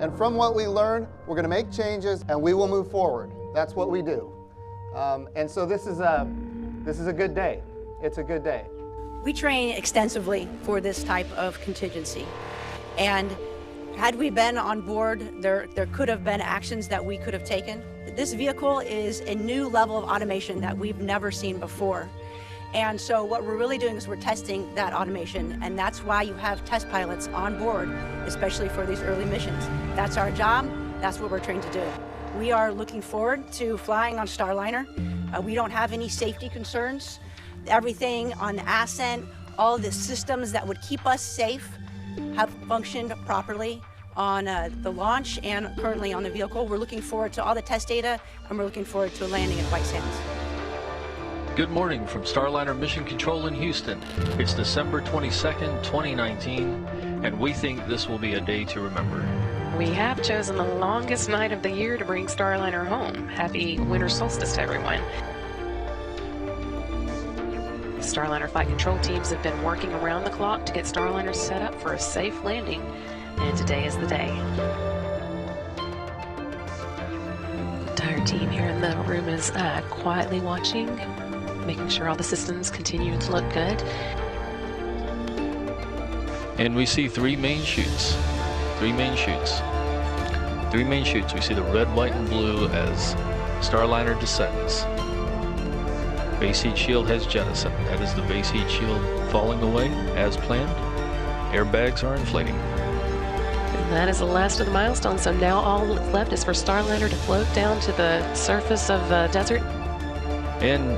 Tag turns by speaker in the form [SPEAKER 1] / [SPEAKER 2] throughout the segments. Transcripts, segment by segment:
[SPEAKER 1] And from what we learn, we're going to make changes and we will move forward. That's what we do. And so this is a good day. It's a good day.
[SPEAKER 2] We train extensively for this type of contingency. And had we been on board, there could have been actions that we could have taken. This vehicle is a new level of automation that we've never seen before. And so what we're really doing is we're testing that automation, and that's why you have test pilots on board, especially for these early missions. That's our job. That's what we're trained to do. We are looking forward to flying on Starliner. We don't have any safety concerns. Everything on the ascent, all the systems that would keep us safe have functioned properly on the launch and currently on the vehicle. We're looking forward to all the test data, and we're looking forward to a landing at White Sands.
[SPEAKER 3] Good morning from Starliner Mission Control in Houston. It's December 22nd, 2019, and we think this will be a day to remember.
[SPEAKER 4] We have chosen the longest night of the year to bring Starliner home. Happy winter solstice to everyone. Starliner flight control teams have been working around the clock to get Starliner set up for a safe landing, and today is the day. The entire team here in the room is quietly watching, making sure all the systems continue to look good.
[SPEAKER 3] And we see three main chutes. We see the red, white, and blue as Starliner descends. Base heat shield has jettisoned. That is the base heat shield falling away as planned. Airbags are inflating.
[SPEAKER 4] And that is the last of the milestones, so now all that's left is for Starliner to float down to the surface of the desert.
[SPEAKER 3] And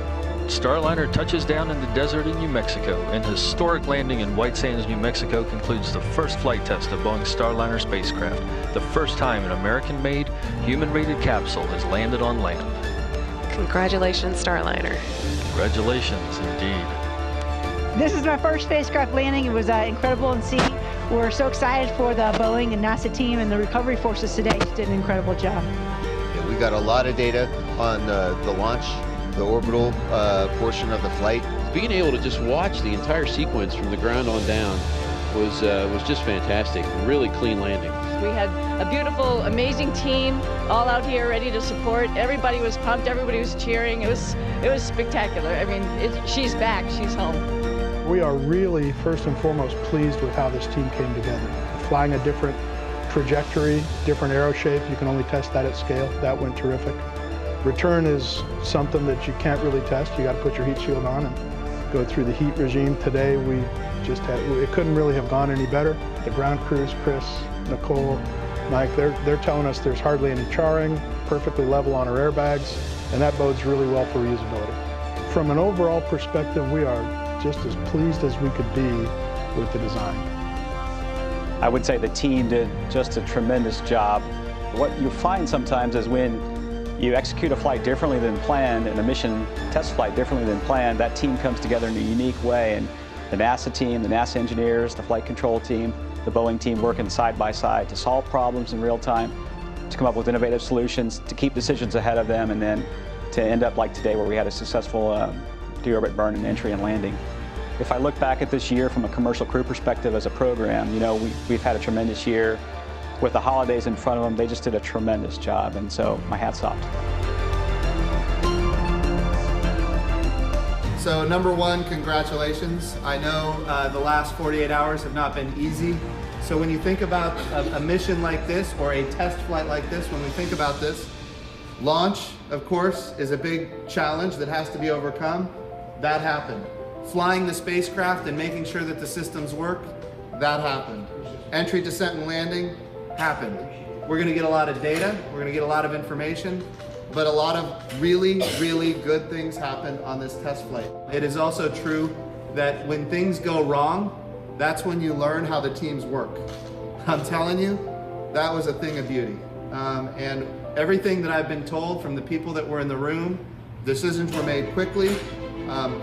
[SPEAKER 3] Starliner touches down in the desert in New Mexico. An historic landing in White Sands, New Mexico concludes the first flight test of Boeing's Starliner spacecraft. The first time an American-made, human-rated capsule has landed on land.
[SPEAKER 4] Congratulations, Starliner.
[SPEAKER 3] Congratulations, indeed.
[SPEAKER 5] This is my first spacecraft landing. It was incredible to see. We're so excited for the Boeing and NASA team, and the recovery forces today just did an incredible job.
[SPEAKER 6] Yeah, we got a lot of data on the launch, the orbital portion of the flight.
[SPEAKER 7] Being able to just watch the entire sequence from the ground on down was just fantastic. Really clean landing.
[SPEAKER 8] We had a beautiful, amazing team all out here ready to support. Everybody was pumped. Everybody was cheering. It was spectacular. I mean, she's back. She's home.
[SPEAKER 9] We are really, first and foremost, pleased with how this team came together. Flying a different trajectory, different aero shape. You can only test that at scale. That went terrific. Return is something that you can't really test. You got to put your heat shield on and go through the heat regime. Today we just had, it couldn't really have gone any better. The ground crews, Chris, Nicole, Mike, they're telling us there's hardly any charring, perfectly level on our airbags, and that bodes really well for reusability. From an overall perspective, we are just as pleased as we could be with the design.
[SPEAKER 10] I would say the team did just a tremendous job. What you find sometimes is when you execute a flight differently than planned and a mission test flight differently than planned, that team comes together in a unique way. And the NASA team, the NASA engineers, the flight control team, the Boeing team working side by side to solve problems in real time, to come up with innovative solutions, to keep decisions ahead of them, and then to end up like today where we had a successful deorbit burn and entry and landing. If I look back at this year from a commercial crew perspective as a program, you know, we've had a tremendous year. With the holidays in front of them, they just did a tremendous job, and so my hat's off to them.
[SPEAKER 1] So number one, congratulations. I know the last 48 hours have not been easy. So when you think about a mission like this or a test flight like this, when we think about this, launch, of course, is a big challenge that has to be overcome. That happened. Flying the spacecraft and making sure that the systems work, that happened. Entry, descent, and landing happened. We're going to get a lot of data, we're going to get a lot of information, but a lot of really, really good things happen on this test flight. It is also true that when things go wrong, that's when you learn how the teams work. I'm telling you, that was a thing of beauty. And everything that I've been told from the people that were in the room, decisions were made quickly,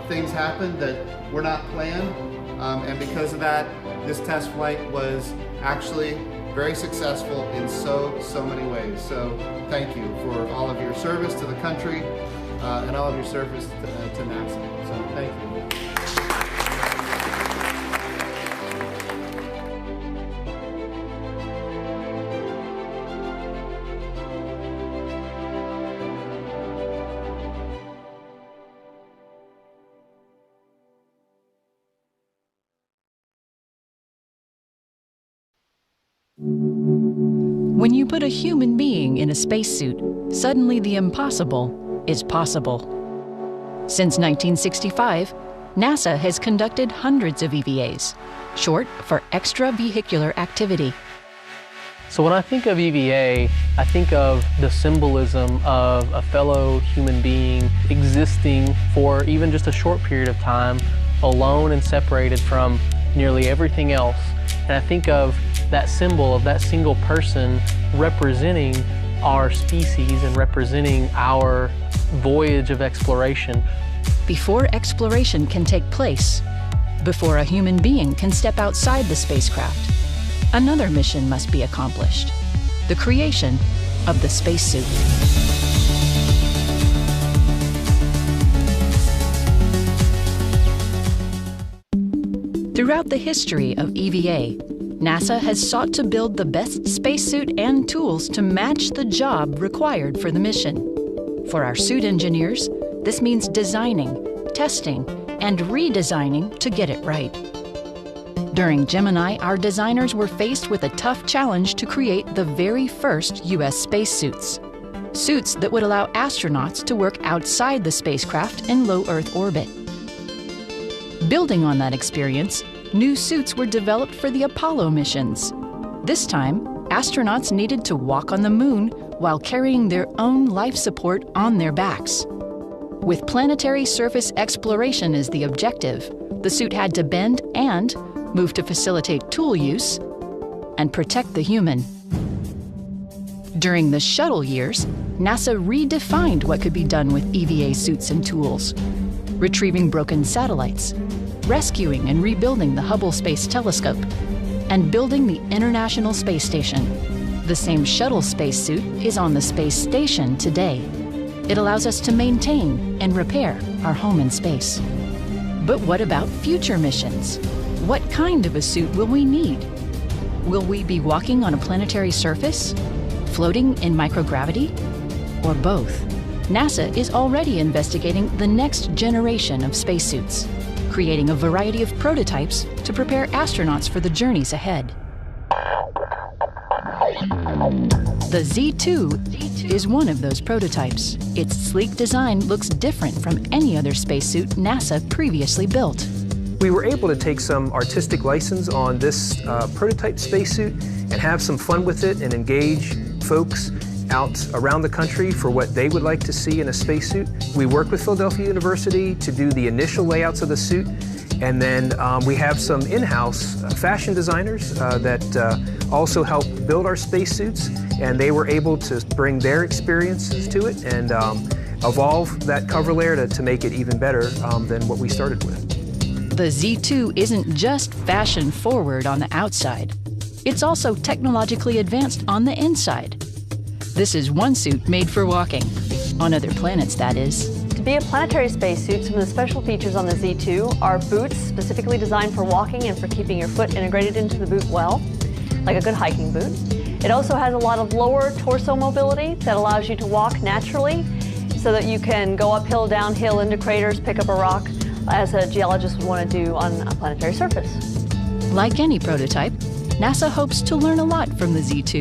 [SPEAKER 1] things happened that were not planned, and because of that, this test flight was actually very successful in so many ways. So thank you for all of your service to the country and all of your service to NASA. So thank you.
[SPEAKER 11] When you put a human being in a spacesuit, suddenly the impossible is possible. Since 1965, NASA has conducted hundreds of EVAs, short for extravehicular activity.
[SPEAKER 12] So when I think of EVA, I think of the symbolism of a fellow human being existing for even just a short period of time, alone and separated from nearly everything else. And I think of that symbol of that single person representing our species and representing our voyage of exploration.
[SPEAKER 11] Before exploration can take place, before a human being can step outside the spacecraft, another mission must be accomplished: the creation of the spacesuit. Throughout the history of EVA, NASA has sought to build the best spacesuit and tools to match the job required for the mission. For our suit engineers, this means designing, testing, and redesigning to get it right. During Gemini, our designers were faced with a tough challenge to create the very first U.S. spacesuits. Suits that would allow astronauts to work outside the spacecraft in low Earth orbit. Building on that experience, new suits were developed for the Apollo missions. This time, astronauts needed to walk on the moon while carrying their own life support on their backs. With planetary surface exploration as the objective, the suit had to bend and move to facilitate tool use and protect the human. During the shuttle years, NASA redefined what could be done with EVA suits and tools: retrieving broken satellites, rescuing and rebuilding the Hubble Space Telescope, and building the International Space Station. The same shuttle spacesuit is on the space station today. It allows us to maintain and repair our home in space. But what about future missions? What kind of a suit will we need? Will we be walking on a planetary surface? Floating in microgravity? Or both? NASA is already investigating the next generation of spacesuits, creating a variety of prototypes to prepare astronauts for the journeys ahead. The Z2 is one of those prototypes. Its sleek design looks different from any other spacesuit NASA previously built.
[SPEAKER 13] We were able to take some artistic license on this prototype spacesuit and have some fun with it and engage folks out around the country for what they would like to see in a spacesuit. We worked with Philadelphia University to do the initial layouts of the suit, and then we have some in-house fashion designers that also help build our spacesuits, and they were able to bring their experiences to it and evolve that cover layer to make it even better than what we started with.
[SPEAKER 11] The Z2 isn't just fashion forward on the outside. It's also technologically advanced on the inside. This is one suit made for walking. On other planets, that is.
[SPEAKER 14] To be a planetary spacesuit, some of the special features on the Z2 are boots specifically designed for walking and for keeping your foot integrated into the boot well, like a good hiking boot. It also has a lot of lower torso mobility that allows you to walk naturally so that you can go uphill, downhill, into craters, pick up a rock, as a geologist would want to do on a planetary surface.
[SPEAKER 11] Like any prototype, NASA hopes to learn a lot from the Z2